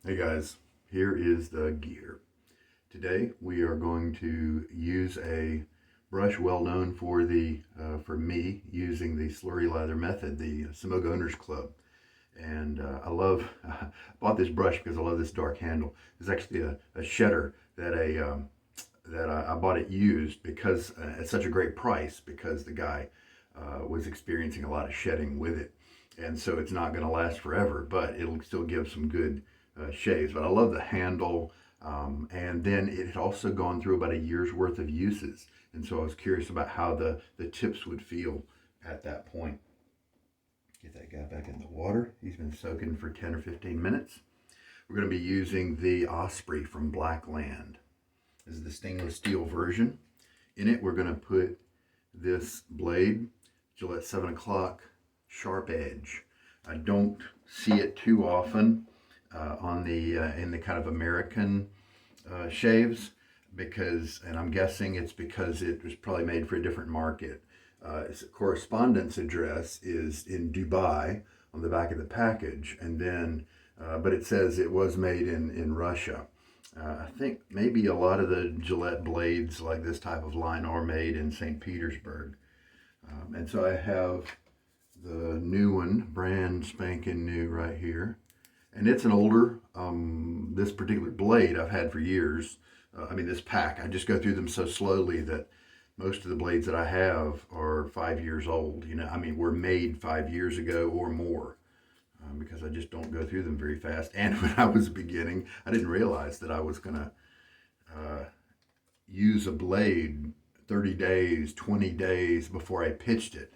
Hey guys, here is the gear. Today we are going to use a brush well known for for me using the Slurry Lather method, the Semogue Owners Club. And I bought this brush because I love this dark handle. It's actually a Shddr that I bought it used because at such a great price because the guy was experiencing a lot of shedding with it. And so it's not going to last forever, but it'll still give some good shaves. But I love the handle. And then it had also gone through about a year's worth of uses. And so I was curious about how the tips would feel at that point. Get that guy back in the water. He's been soaking for 10 or 15 minutes. We're going to be using the Osprey from Blackland. This is the stainless steel version. In it, we're going to put this blade, Gillette 7 o'clock SharpEdge. I don't see it too often on in the kind of American shaves and I'm guessing it's because it was probably made for a different market. Its correspondence address is in Dubai on the back of the package, and then but it says it was made in Russia. I think maybe a lot of the Gillette blades like this type of line are made in St. Petersburg. And so I have the new one, brand spanking new right here. And it's an older, this particular blade I've had for years. This pack, I just go through them so slowly that most of the blades that I have are 5 years old. Were made 5 years ago or more. Because I just don't go through them very fast. And when I was beginning, I didn't realize that I was going to use a blade 30 days, 20 days before I pitched it.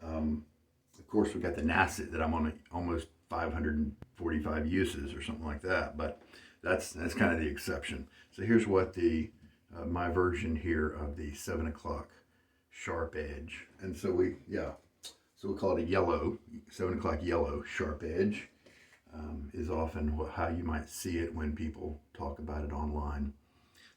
Of course, we got the Nasset that I'm on almost 545 uses or something like that, but that's kind of the exception. So here's what my version here of the 7 o'clock SharpEdge, and so we'll call it a yellow, 7 o'clock yellow SharpEdge, is often how you might see it when people talk about it online.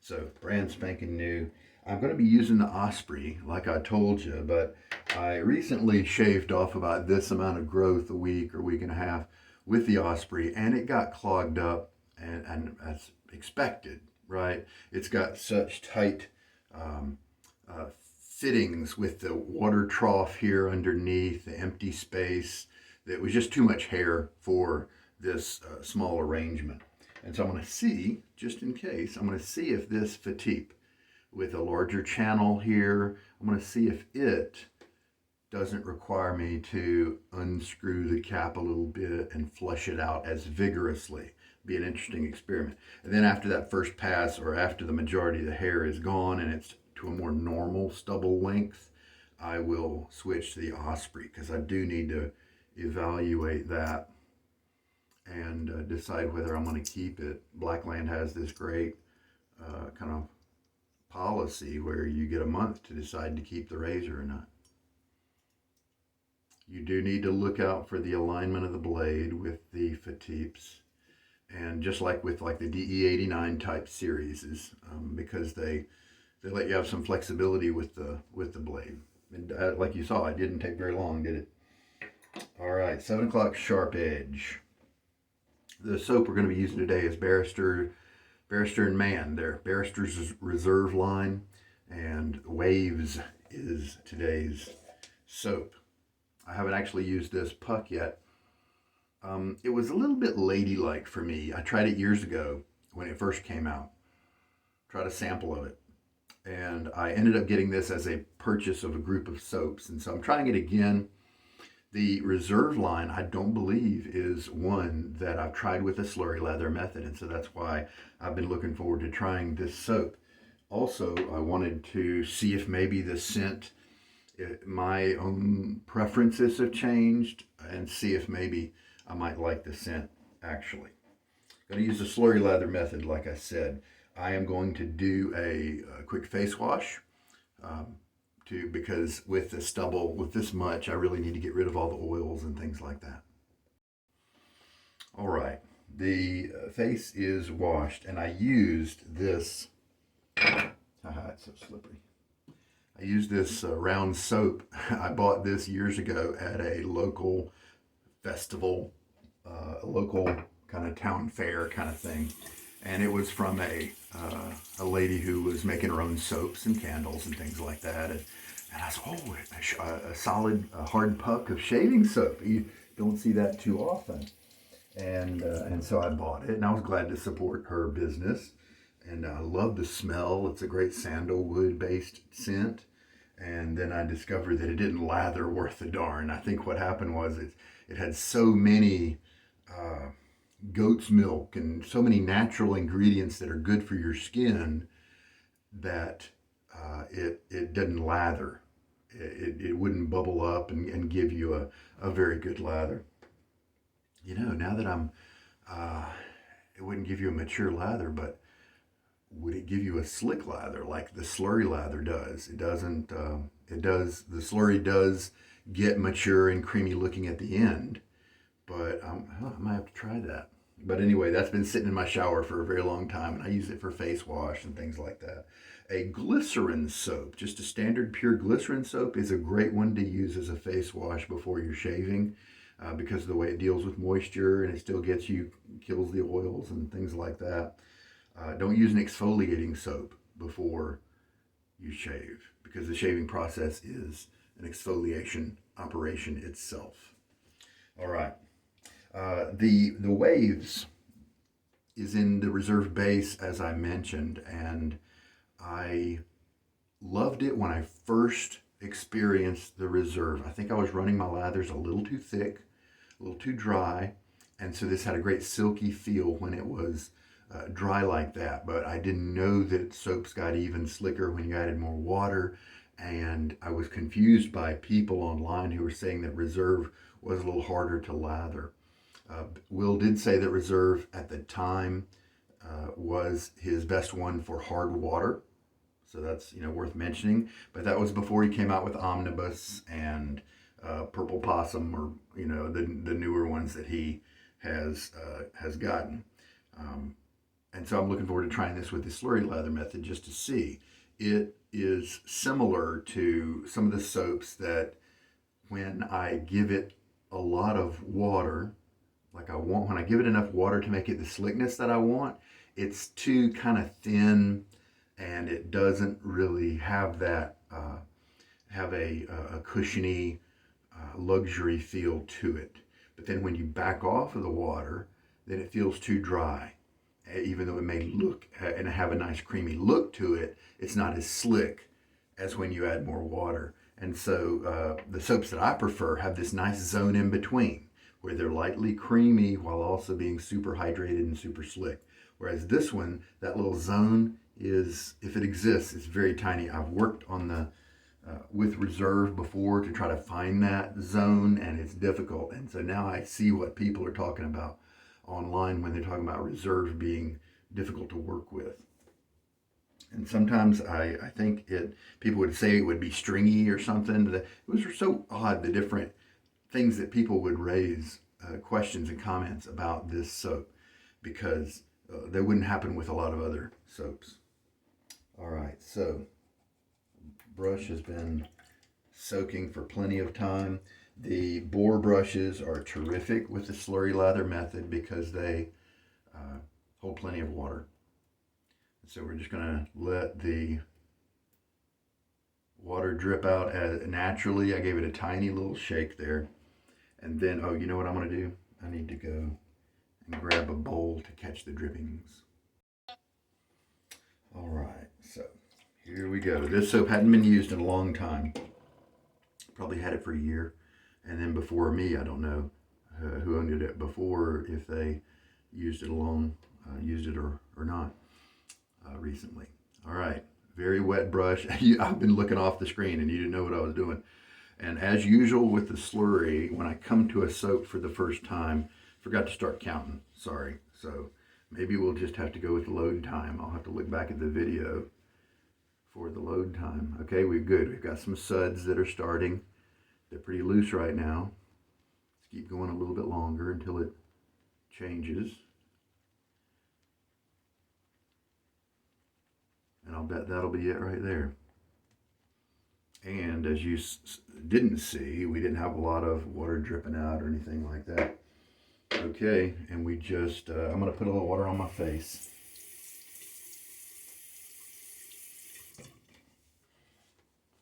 So brand spanking new. I'm going to be using the Osprey, like I told you, but I recently shaved off about this amount of growth a week or week and a half with the Osprey, and it got clogged up, and as expected, right? It's got such tight fittings with the water trough here underneath, the empty space, that was just too much hair for this small arrangement. And so I'm going to see, just in case, I'm going to see if this Fatip with a larger channel here, I'm going to see if it doesn't require me to unscrew the cap a little bit and flush it out as vigorously. Be an interesting experiment. And then after that first pass, or after the majority of the hair is gone and it's to a more normal stubble length, I will switch to the Osprey, because I do need to evaluate that and decide whether I'm going to keep it. Blackland has this great kind of policy where you get a month to decide to keep the razor or not. You do need to look out for the alignment of the blade with the Fatips, and just like with the DE89 type series, because they let you have some flexibility with the blade. And like you saw, it didn't take very long, did it? All right, 7 o'clock SharpEdge. The soap we're going to be using today is Barrister and Mann. Their Barrister's Rsrv line, and Waves is today's soap. I haven't actually used this puck yet. It was a little bit ladylike for me. I tried it years ago when it first came out. Tried a sample of it. And I ended up getting this as a purchase of a group of soaps. And so I'm trying it again. The Rsrv line, I don't believe, is one that I've tried with the Slurry Lather method. And so that's why I've been looking forward to trying this soap. Also, I wanted to see if maybe the scent, my own preferences have changed, and see if maybe I might like the scent actually. I'm going to use the Slurry Lather method, like I said. I am going to do a quick face wash because with the stubble, with this much, I really need to get rid of all the oils and things like that. All right, the face is washed, and I used this, it's so slippery. I used this round soap. I bought this years ago at a local festival, a local kind of town fair kind of thing. And it was from a lady who was making her own soaps and candles and things like that. And I said, oh, a solid, hard puck of shaving soap. You don't see that too often. And so I bought it, and I was glad to support her business. And I love the smell. It's a great sandalwood-based scent. And then I discovered that it didn't lather worth a darn. I think what happened was it had so many goat's milk and so many natural ingredients that are good for your skin that it didn't lather. It wouldn't bubble up and give you a very good lather. You know, now that it wouldn't give you a mature lather, but would it give you a slick lather like the Slurry Lather does? It doesn't. The Slurry does get mature and creamy looking at the end, but I might have to try that. But anyway, that's been sitting in my shower for a very long time, and I use it for face wash and things like that. A glycerin soap, just a standard pure glycerin soap, is a great one to use as a face wash before you're shaving because of the way it deals with moisture, and it still kills the oils and things like that. Don't use an exfoliating soap before you shave because the shaving process is an exfoliation operation itself. All right. The Waves is in the Rsrv base, as I mentioned, and I loved it when I first experienced the Rsrv. I think I was running my lathers a little too thick, a little too dry, and so this had a great silky feel when it was dry like that. But I didn't know that soaps got even slicker when you added more water, and I was confused by people online who were saying that Rsrv was a little harder to lather. Will did say that Rsrv at the time was his best one for hard water, so that's worth mentioning. But that was before he came out with Omnibus and Purple Possum, or the newer ones that he has gotten. And so I'm looking forward to trying this with the Slurry Lather method just to see. It is similar to some of the soaps that when I give it a lot of water, like when I give it enough water to make it the slickness that I want, it's too kind of thin, and it doesn't really have that have a cushiony luxury feel to it. But then when you back off of the water, then it feels too dry. Even though it may look and have a nice creamy look to it, it's not as slick as when you add more water. And so the soaps that I prefer have this nice zone in between, where they're lightly creamy while also being super hydrated and super slick. Whereas this one, that little zone is, if it exists, it's very tiny. I've worked on with Rsrv before to try to find that zone, and it's difficult. And so now I see what people are talking about online when they're talking about Rsrv being difficult to work with. And sometimes I think people would say it would be stringy or something. It was so odd, the different things that people would raise questions and comments about this soap, because they wouldn't happen with a lot of other soaps. All right, so brush has been soaking for plenty of time. The Boar brushes are terrific with the Slurry Lather method because they hold plenty of water. So we're just going to let the water drip out naturally. I gave it a tiny little shake there. And then, you know what I'm going to do? I need to go and grab a bowl to catch the drippings. All right, so here we go. This soap hadn't been used in a long time. Probably had it for a year. And then before me, I don't know who owned it before, if they used it or not recently. All right, very wet brush. I've been looking off the screen and you didn't know what I was doing. And as usual with the Slurry, when I come to a soap for the first time, forgot to start counting, sorry. So maybe we'll just have to go with the load time. I'll have to look back at the video for the load time. Okay, we're good. We've got some suds that are starting. They're pretty loose right now. Let's keep going a little bit longer until it changes. And I'll bet that'll be it right there. And as you didn't see, we didn't have a lot of water dripping out or anything like that. Okay, and we just, I'm going to put a little water on my face.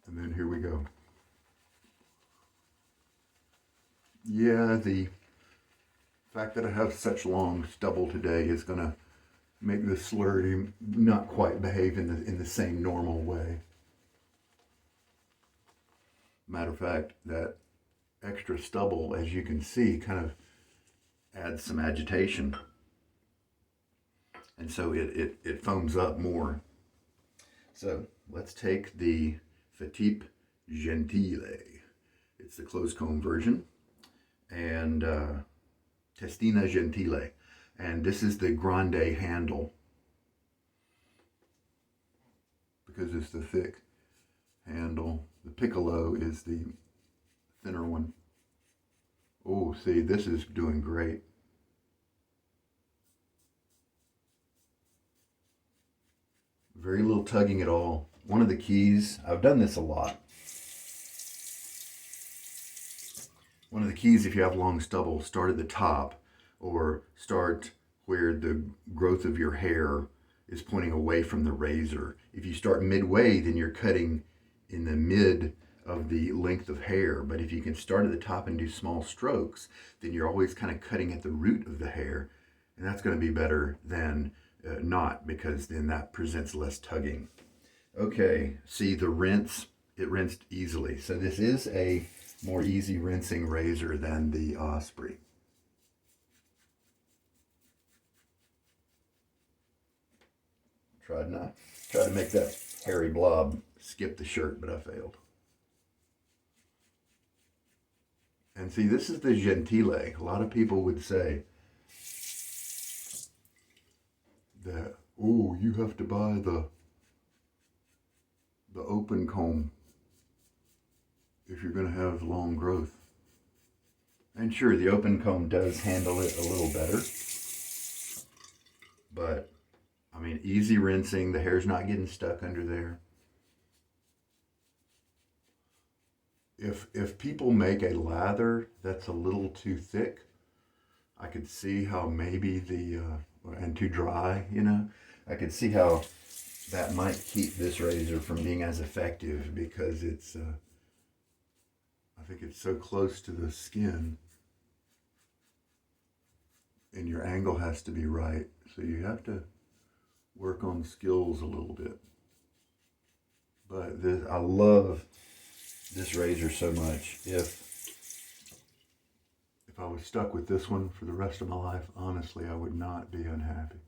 And then here we go. Yeah, the fact that I have such long stubble today is going to make the slurry not quite behave in the same normal way. Matter of fact, that extra stubble, as you can see, kind of adds some agitation. And so it foams up more. So let's take the Fatip Gentile. It's the closed comb version. And Testina Gentile. And this is the grande handle, because it's the thick handle. The piccolo is the thinner one. Oh, see, this is doing great. Very little tugging at all. One of the keys, I've done this a lot. One of the keys, if you have long stubble, start at the top or start where the growth of your hair is pointing away from the razor. If you start midway, then you're cutting in the mid of the length of hair. But if you can start at the top and do small strokes, then you're always kind of cutting at the root of the hair. And that's going to be better than not, because then that presents less tugging. Okay, see the rinse, it rinsed easily. So this is a more easy rinsing razor than the Osprey. Tried to make that hairy blob skip the shirt, but I failed. And see, this is the Gentile. A lot of people would say that, oh, you have to buy the open comb if you're going to have long growth. And sure, the open comb does handle it a little better. But, I mean, easy rinsing. The hair's not getting stuck under there. If people make a lather that's a little too thick, I could see how maybe and too dry, you know, I could see how that might keep this razor from being as effective, because it's, I think it's so close to the skin, and your angle has to be right. So you have to work on skills a little bit. But I love this razor so much. If I was stuck with this one for the rest of my life, honestly, I would not be unhappy.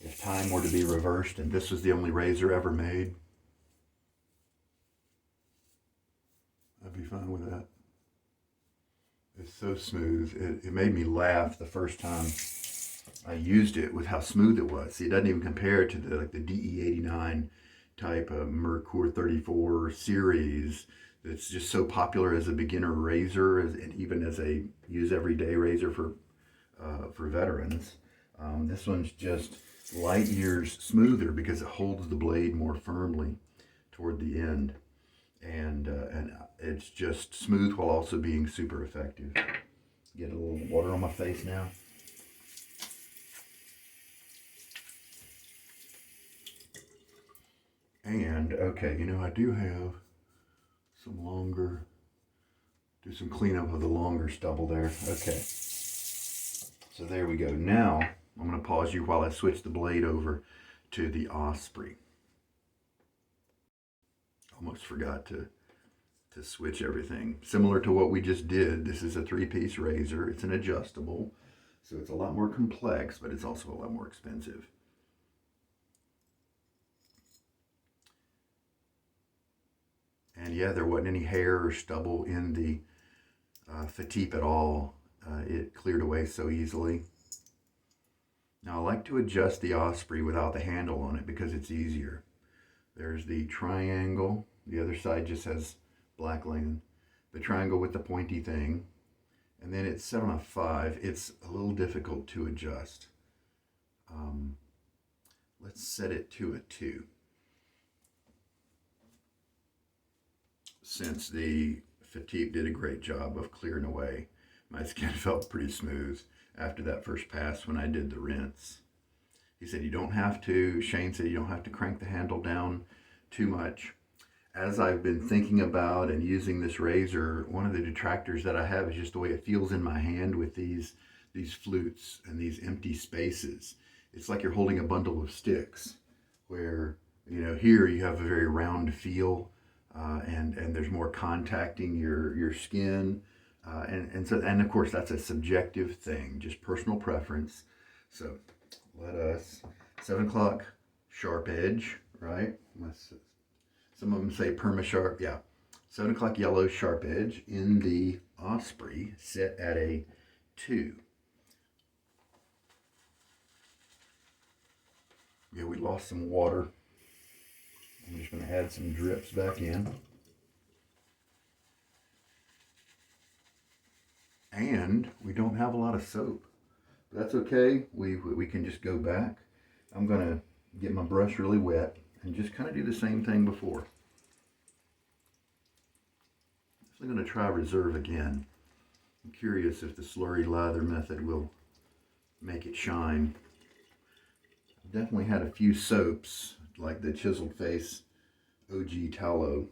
If time were to be reversed and this was the only razor ever made, I'd be fine with that. It's so smooth. It made me laugh the first time I used it with how smooth it was. See, it doesn't even compare to the DE89 type of Merkur 34 series that's just so popular as a beginner razor, and even as a use everyday razor for veterans. This one's just light years smoother because it holds the blade more firmly toward the end, and it's just smooth while also being super effective. Get a little water on my face now. And okay, you know, I do have some do some cleanup of the longer stubble there. Okay, so there we go. Now I'm going to pause you while I switch the blade over to the Osprey. Almost forgot to switch everything. Similar to what we just did, this is a 3-piece razor. It's an adjustable, so it's a lot more complex, but it's also a lot more expensive. And yeah, there wasn't any hair or stubble in the Fatip at all. It cleared away so easily. Now I like to adjust the Osprey without the handle on it because it's easier. There's the triangle. The other side just has Blackland. The triangle with the pointy thing. And then it's set on a 5. It's a little difficult to adjust. Let's set it to a 2. Since the Fatip did a great job of clearing away. My skin felt pretty smooth after that first pass when I did the rinse. He said you don't have to, Shane said you don't have to crank the handle down too much. As I've been thinking about and using this razor, one of the detractors that I have is just the way it feels in my hand with these flutes and these empty spaces. It's like you're holding a bundle of sticks where, you know, here you have a very round feel and there's more contacting your skin. And of course that's a subjective thing, just personal preference. So let us, 7 o'clock SharpEdge, right? Some of them say Perma Sharp, yeah. 7 o'clock yellow SharpEdge in the Osprey, set at a 2. Yeah, we lost some water. I'm just going to add some drips back in. And we don't have a lot of soap. That's okay. We can just go back. I'm going to get my brush really wet and just kind of do the same thing before. I'm going to try Rsrv again. I'm curious if the Slurry Lather method will make it shine. I've definitely had a few soaps, like the Chiseled Face OG Tallow.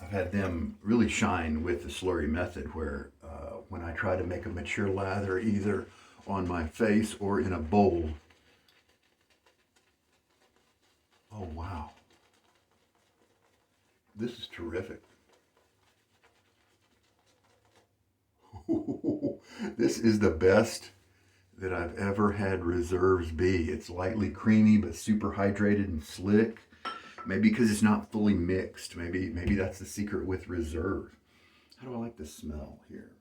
I've had them really shine with the slurry method where when I try to make a mature lather either on my face or in a bowl. Oh wow. This is terrific. This is the best that I've ever had Rsrvs be. It's lightly creamy but super hydrated and slick. Maybe because it's not fully mixed. Maybe that's the secret with Rsrv. How do I like the smell here?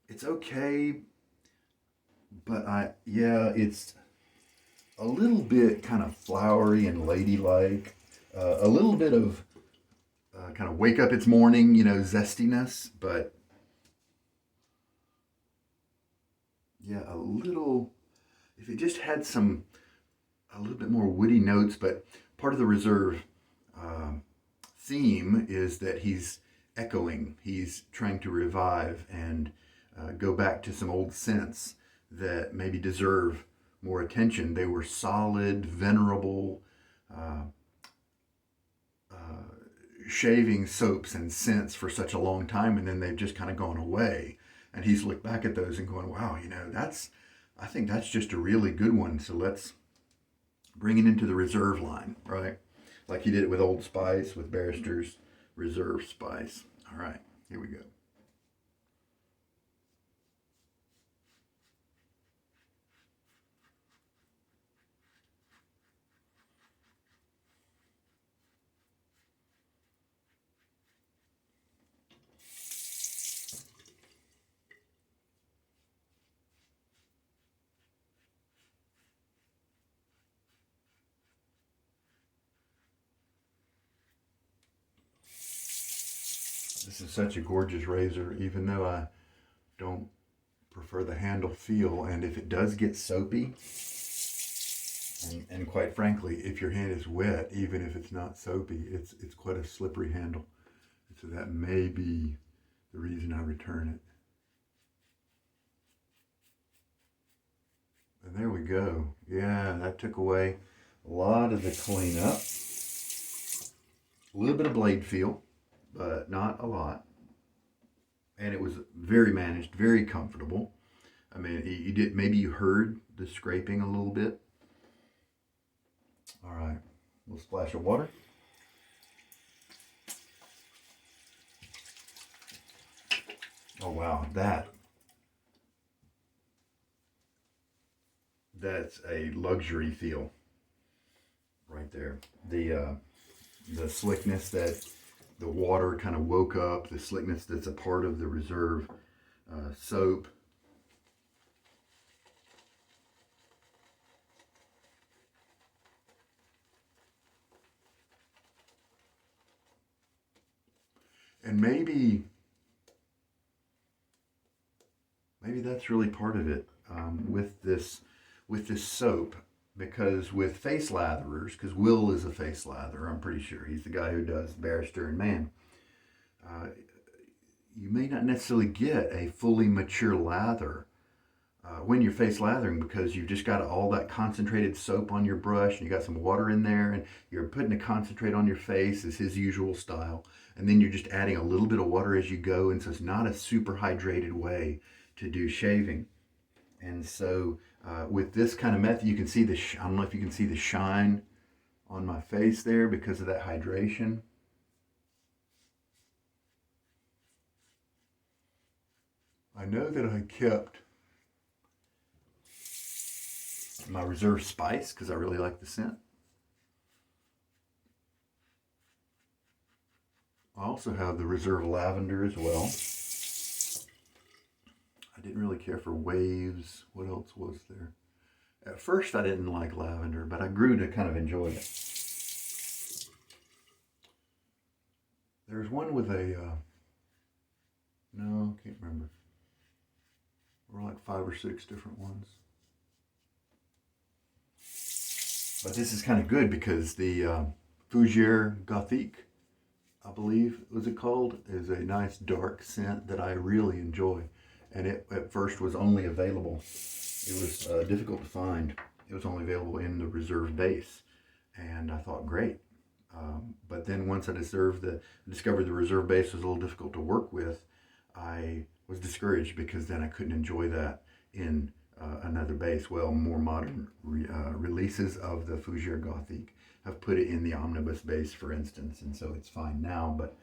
It's okay, but it's a little bit kind of flowery and ladylike. A little bit of kind of wake up it's morning, you know, zestiness, but yeah, a little, if it just had a little bit more woody notes, but part of the Rsrv theme is that he's echoing, he's trying to revive and go back to some old scents that maybe deserve more attention. They were solid, venerable, shaving soaps and scents for such a long time, and then they've just kind of gone away. And he's looked back at those and going, wow, you know, I think that's just a really good one. So let's bring it into the Rsrv line, right? Like he did it with Old Spice, with Barrister's Rsrv Spice. All right, here we go. This is such a gorgeous razor, even though I don't prefer the handle feel. And if it does get soapy, and quite frankly, if your hand is wet, even if it's not soapy, it's quite a slippery handle. So that may be the reason I return it. And there we go. Yeah, that took away a lot of the cleanup. A little bit of blade feel, but not a lot. And it was very managed, very comfortable. I mean, maybe you heard the scraping a little bit. All right, a little splash of water. Oh wow, that's a luxury feel right there. The slickness that the water kind of woke up, the slickness that's a part of the Rsrv soap. And maybe that's really part of it with this soap, because with face latherers, because Will is a face latherer, I'm pretty sure he's the guy who does Barrister and Mann. You may not necessarily get a fully mature lather when you're face lathering, because you've just got all that concentrated soap on your brush and you got some water in there and you're putting a concentrate on your face is his usual style, and then you're just adding a little bit of water as you go, and so it's not a super hydrated way to do shaving. And so with this kind of method, you can see the I don't know if you can see the shine on my face there because of that hydration. I know that I kept my Rsrv spice because I really like the scent. I also have the Rsrv lavender as well. I didn't really care for waves. What else was there? At first I didn't like lavender, but I grew to kind of enjoy it. There's one with a, no, can't remember. There were like 5 or 6 different ones. But this is kind of good because the Fougere Gothique, I believe was it called, is a nice dark scent that I really enjoy. And it at first was only available, it was difficult to find. It was only available in the Rsrv base. And I thought, great. But then once I discovered the Rsrv base was a little difficult to work with, I was discouraged because then I couldn't enjoy that in another base. Well, more modern releases of the Fougere Gothique have put it in the Omnibus base, for instance, and so it's fine now. But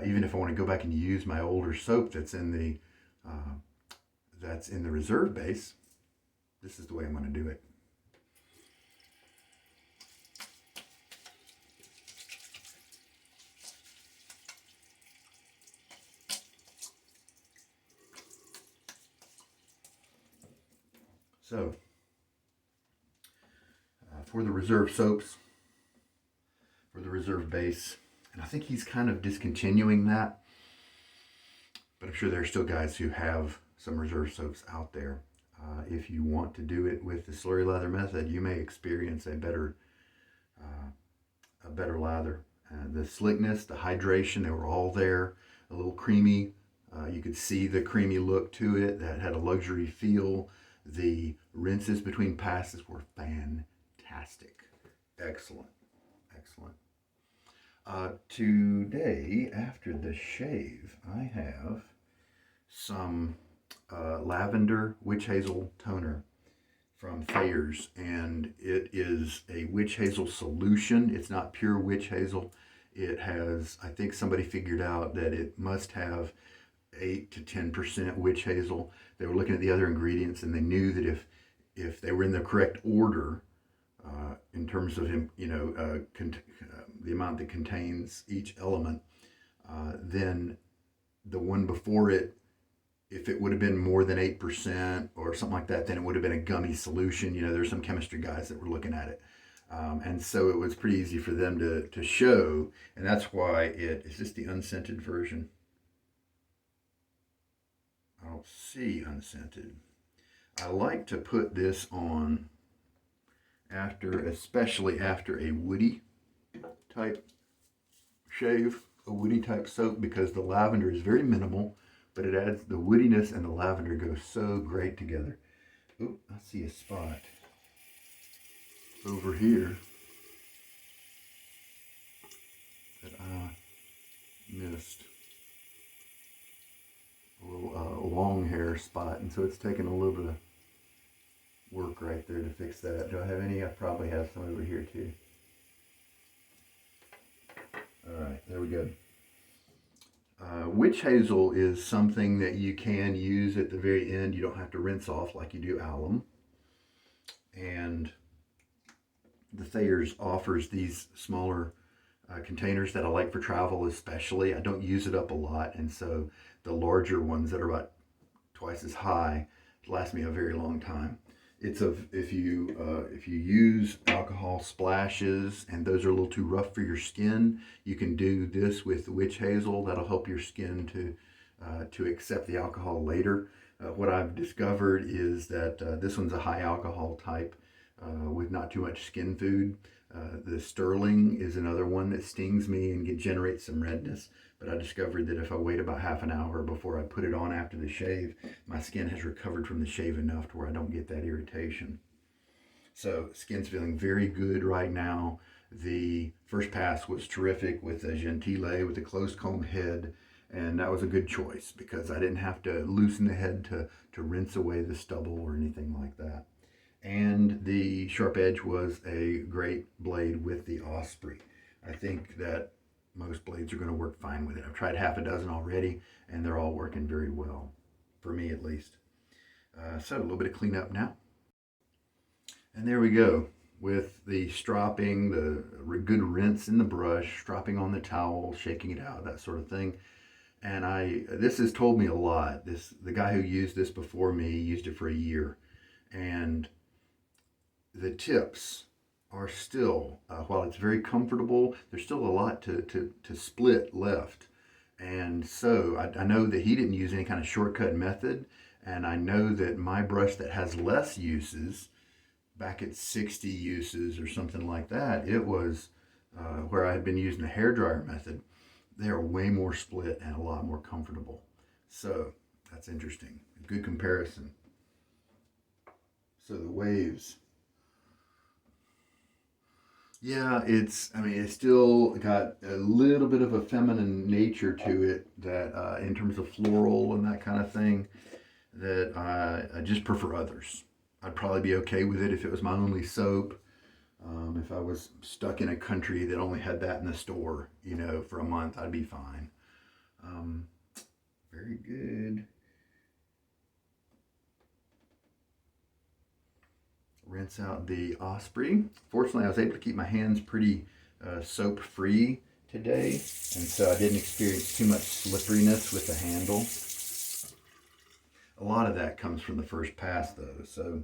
even if I want to go back and use my older soap that's in the Rsrv base, this is the way I'm going to do it. So, for the Rsrv soaps, for the Rsrv base, and I think he's kind of discontinuing that, but I'm sure there are still guys who have some Rsrv soaps out there. If you want to do it with the Slurry Lather method, you may experience a better lather. The slickness, the hydration, they were all there. A little creamy. You could see the creamy look to it. That had a luxury feel. The rinses between passes were fantastic. Excellent. Excellent. Today, after the shave, I have some Lavender Witch Hazel toner from Thayer's, and it is a witch hazel solution. It's not pure witch hazel. It has, I think somebody figured out that it must have 8 to 10% witch hazel. They were looking at the other ingredients, and they knew that if they were in the correct order, in terms of the amount that contains each element, then the one before it, if it would have been more than 8% or something like that, then it would have been a gummy solution. You know, there's some chemistry guys that were looking at it. And so it was pretty easy for them to show, and that's why it's just the unscented version. I don't see unscented. I like to put this on especially after a woody type shave, a woody type soap, because the lavender is very minimal, but it adds the woodiness, and the lavender goes so great together. Oh, I see a spot over here that I missed. A little long hair spot, and so it's taking a little bit of work right there to fix that. Do I have any? I probably have some over here too. All right, there we go. Witch hazel is something that you can use at the very end. You don't have to rinse off like you do alum. And the Thayer's offers these smaller containers that I like for travel especially. I don't use it up a lot, and so the larger ones that are about twice as high last me a very long time. It's if you use alcohol splashes and those are a little too rough for your skin, you can do this with witch hazel. That'll help your skin to accept the alcohol later. What I've discovered is that this one's a high alcohol type with not too much skin food. The sterling is another one that stings me and generates some redness, but I discovered that if I wait about half an hour before I put it on after the shave, my skin has recovered from the shave enough to where I don't get that irritation. So skin's feeling very good right now. The first pass was terrific with a Gentile with a closed comb head, and that was a good choice because I didn't have to loosen the head to rinse away the stubble or anything like that. And the SharpEdge was a great blade with the Osprey. I think that most blades are going to work fine with it. I've tried half a dozen already, and they're all working very well, for me at least. So a little bit of cleanup now. And there we go, with the stropping, the good rinse in the brush, stropping on the towel, shaking it out, that sort of thing. And this has told me a lot. The guy who used this before me used it for a year, and the tips are still, while it's very comfortable, there's still a lot to split left. And so I know that he didn't use any kind of shortcut method, and I know that my brush that has less uses, back at 60 uses or something like that, it was where I had been using the hairdryer method. They are way more split and a lot more comfortable. So that's interesting. A good comparison. So the waves. Yeah, it's still got a little bit of a feminine nature to it that in terms of floral and that kind of thing, that I just prefer others. I'd probably be okay with it if it was my only soap. If I was stuck in a country that only had that in the store, for a month, I'd be fine. Very good. Rinse out the Osprey. Fortunately, I was able to keep my hands pretty soap-free today, and so I didn't experience too much slipperiness with the handle. A lot of that comes from the first pass, though, so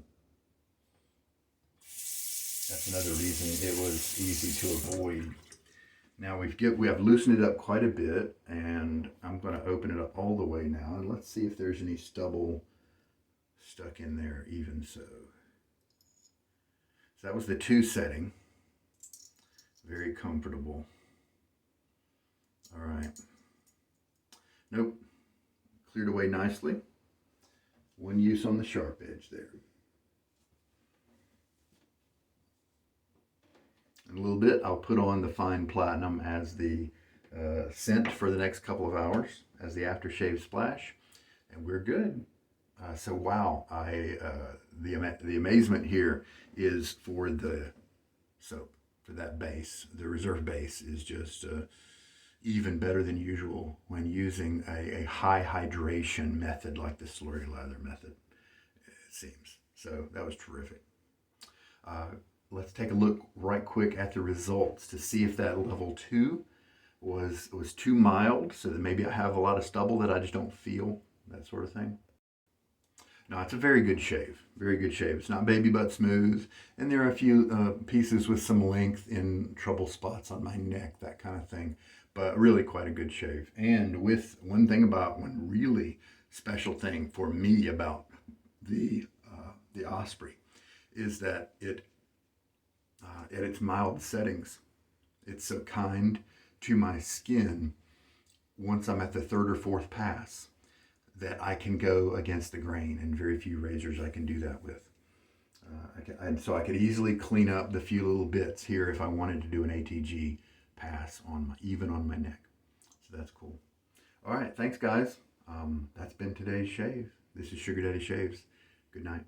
that's another reason it was easy to avoid. Now we have loosened it up quite a bit, and I'm going to open it up all the way now, and let's see if there's any stubble stuck in there, even so. So that was the 2 setting. Very comfortable. All right. Nope. Cleared away nicely. One use on the SharpEdge there. In a little bit, I'll put on the Fine Platinum as the scent for the next couple of hours as the aftershave splash, and we're good. So wow, the amazement here is for the soap, for that base. The Rsrv base is just even better than usual when using a high hydration method like the Slurry Lather method, it seems. So that was terrific. Let's take a look right quick at the results to see if that level 2 was too mild, so that maybe I have a lot of stubble that I just don't feel, that sort of thing. No, it's a very good shave. Very good shave. It's not baby butt smooth, and there are a few pieces with some length in trouble spots on my neck, that kind of thing. But really quite a good shave. And with one really special thing for me about the Osprey is that it at its mild settings, it's so kind to my skin once I'm at the 3rd or 4th pass, that I can go against the grain, and very few razors I can do that with. And so I could easily clean up the few little bits here if I wanted to do an ATG pass even on my neck. So that's cool. All right, thanks guys. That's been today's shave. This is Sugar Daddy Shaves. Good night.